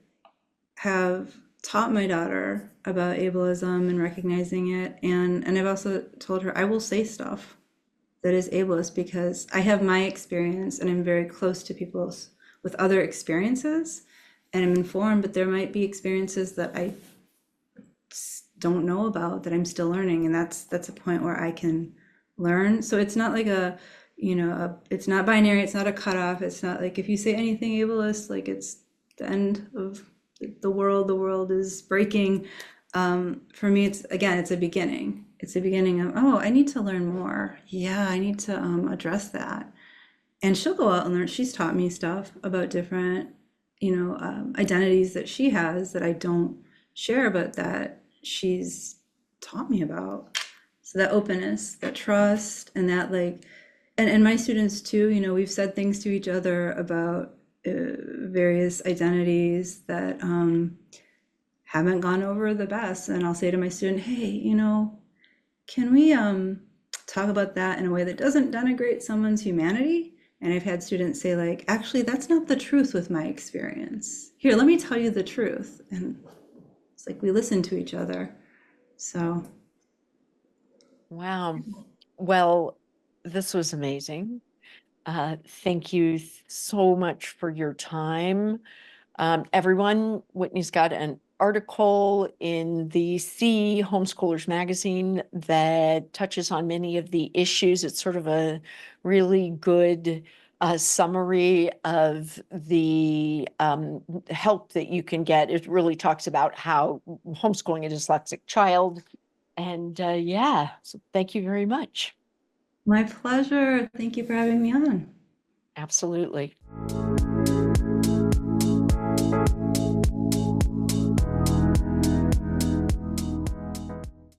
have taught my daughter about ableism and recognizing it. And I've also told her I will say stuff that is ableist because I have my experience and I'm very close to people with other experiences and I'm informed, but there might be experiences that I don't know about that I'm still learning. And that's a point where I can learn. So it's not like it's not binary. It's not a cutoff. It's not like if you say anything ableist, like it's the end of the world is breaking. For me, it's a beginning. It's a beginning of, oh, I need to learn more. Yeah, I need to address that. And she'll go out and learn. She's taught me stuff about different, identities that she has that I don't share, but that she's taught me about. So that openness, that trust, and that and my students too, we've said things to each other about various identities that haven't gone over the best. And I'll say to my student, hey, can we talk about that in a way that doesn't denigrate someone's humanity? And I've had students say actually, that's not the truth with my experience. Here, let me tell you the truth. And it's like we listen to each other. So. Wow. Well, this was amazing. Thank you so much for your time. Everyone, Whitney's got an article in the Homeschoolers magazine that touches on many of the issues. It's sort of a really good summary of the help that you can get. It really talks about how homeschooling a dyslexic child. And yeah, so thank you very much. My pleasure. Thank you for having me on. Absolutely.